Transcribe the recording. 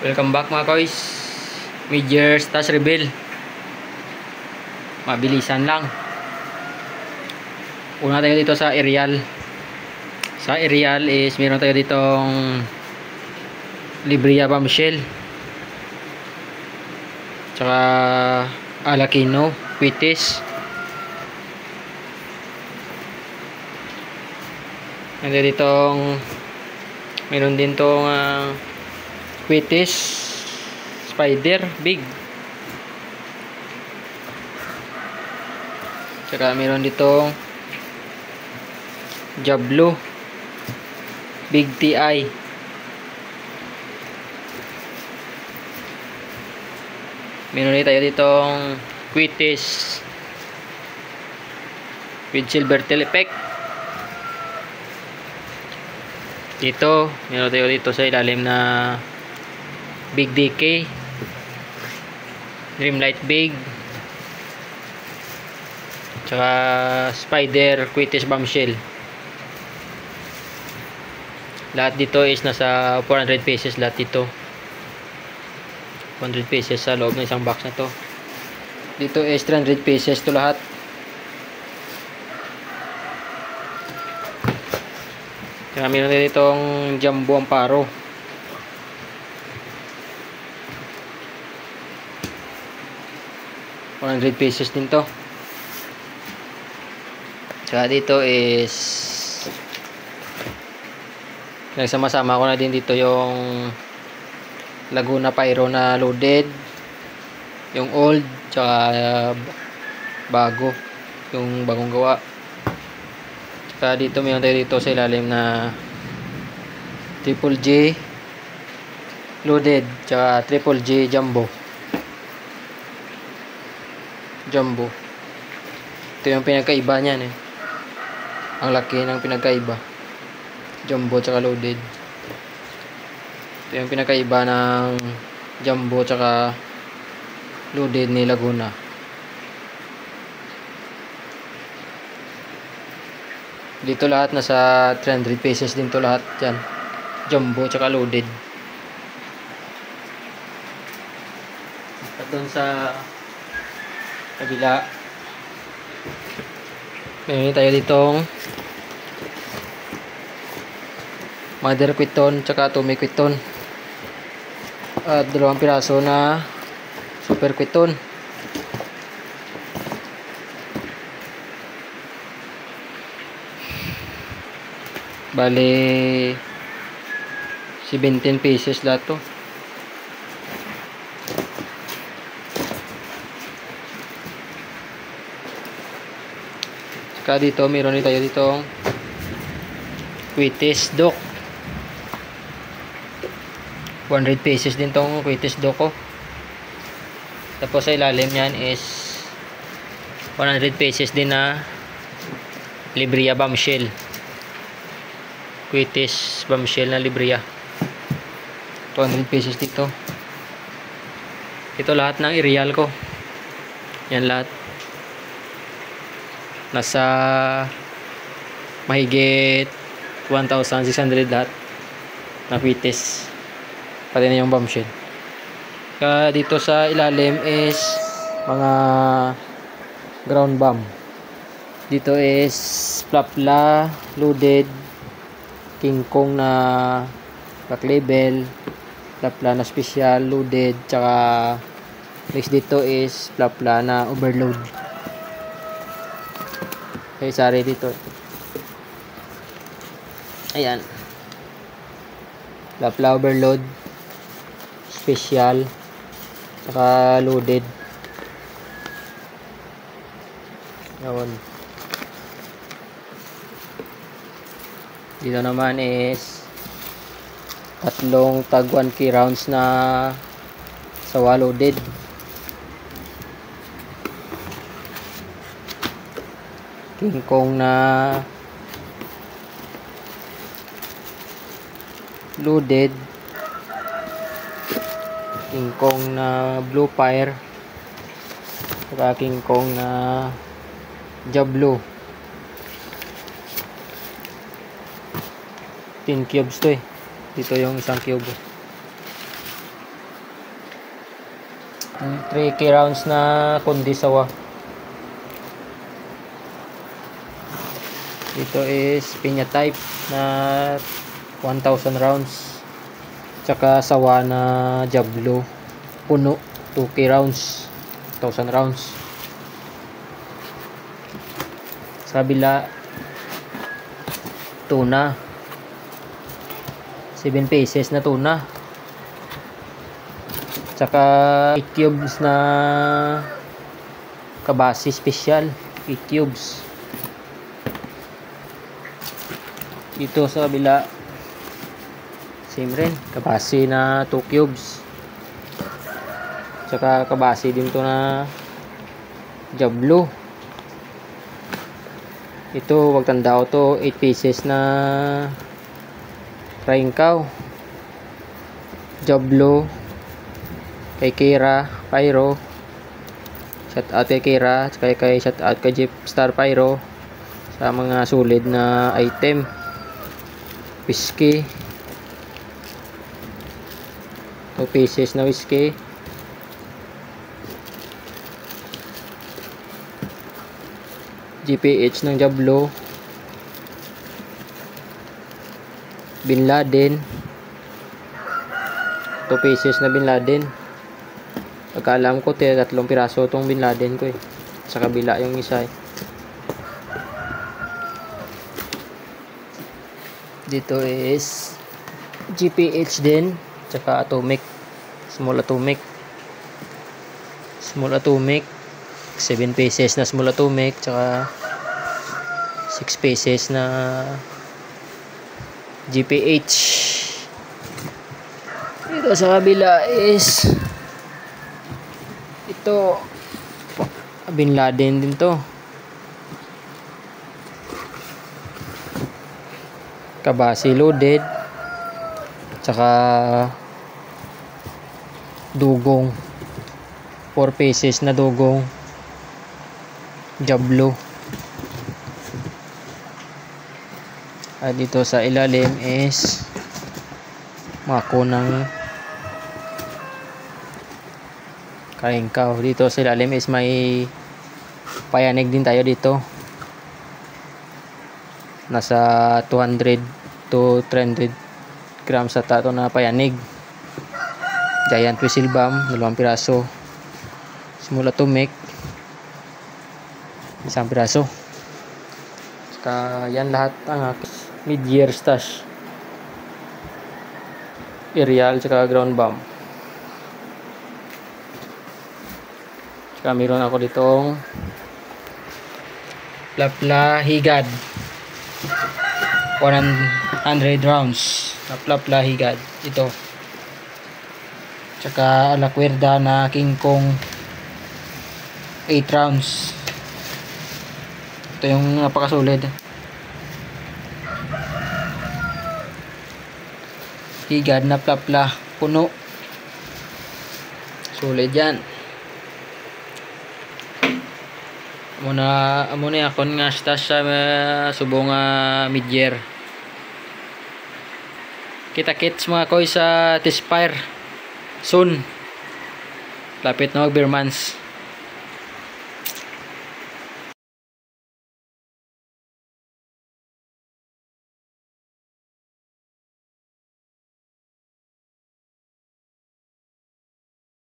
Welcome back mga koys. Mid-year stash reveal. Mabilisan lang. Una tayo dito sa aerial. Sa aerial is meron tayo ditong Libria bombshell. Tsaka Alakino, Quitis. Meron din tong Quitis Spider Big. Tsaka meron ditong Jablo Big TI. Meron din tayo ditong Quitis with silver tail effect. Dito, meron tayo dito sa ilalim na Big DK, Dreamlight Big, tsaka Spider Quitis Bombshell. Lahat dito is nasa 400 pieces lahat dito. 400 pieces sa loob ng isang box na to. Dito is 300 pieces to lahat. Kaya meron din itong Jumbo Amparo. $100 pesos din to. Tsaka dito is nagsama-sama ko na din dito yung Laguna Pyro na loaded, yung old, tsaka bago, yung bagong gawa. Tsaka dito meron tayo dito sa ilalim na Triple J loaded, tsaka Triple J Jumbo. Ito yung pinagkaiba niyan eh. Ang laki ng pinagkaiba. Jumbo tsaka loaded. Ito yung pinagkaiba ng Jumbo tsaka loaded ni Laguna. Dito lahat nasa 300 pesos din to lahat dyan. Jumbo tsaka loaded. At doon sa kabila meron tayo ditong Mother Quiton tsaka Tommy Quiton at 2 piraso na Super Quiton. Bale 17 pieces lahat to. Saka dito meron din tayo ditong Quitis Doc. 100 pesos din tong Quitis Doc ko. Tapos sa ilalim yan is 100 pesos din na Libria Bombshell. Quitis Bombshell na Libria. 200 pesos dito. Ito lahat ng aerial ko. Yan lahat. Nasa mahigit 1,600 lahat na Quitis. Pati na yung bombshell. Kaya dito sa ilalim is mga ground bomb. Dito is Plapla loaded, King Kong na black label, Plapla na special loaded, tsaka next dito is Plapla na overload. Okay, sorry dito. Ayan. Plapla overload, special, saka loaded. Yun. Dito naman is tatlong tag 1K rounds na sawa loaded. King Kong na loaded, King Kong na Blue Fire, saka King Kong na Jablo. 10 cubes to eh. Dito yung isang cube. 3 key rounds na kundi sawa. Ito is pinya type na 1,000 rounds. Tsaka sawa na Diablo puno 2 key rounds, 1,000 rounds. Sa kabila tuna, 7 pieces na tuna, tsaka 8 cubes na kabasi special, 8 cubes. Dito sa kabila same rin, kabasi na 2 cubes, tsaka kabasi din to na Diablo. Ito wag tandao to, 8 pieces na frying cow Diablo kay Kira Pyro. Shout out kay Kira, kay shout out kay Jeep Star Pyro sa mga sulit na item. Whiskey, 2 pieces na whiskey, GPH ng Diablo, Bin Laden, 2 pieces na Bin Laden. Pagkaalam ko 3 piraso tong Bin Laden ko eh. Sa kabila yung isa eh. Dito is GPH din, tsaka atomic, small atomic, 7 pieces na small atomic, tsaka 6 pieces na GPH. Dito sa kabila is ito Bin Laden din to, kabasi loaded, tsaka dugong, 4 pieces na dugong Diablo. At dito sa ilalim is mako ng karing cow. Dito sa ilalim is may payanig din tayo dito, nasa 200 to 300 grams sa tato na payanig. Giant whistle bomb, 2 piraso. Small atomic, 1 piraso. Saka yan lahat ang mid-year stash. Aerial tsaka ground bomb. Tsaka meron ako ditong Plapla Higad, 100 rounds na Plapla Higad ito. Tsaka Alacuerda na King Kong, 8 rounds. Ito yung napakasolid. Higad na Plapla puno, solid yan. Muna akon nga stash sa subong mid-year. Kita-kits mga koy sa T-Spire soon. Lapit na mag-beer months.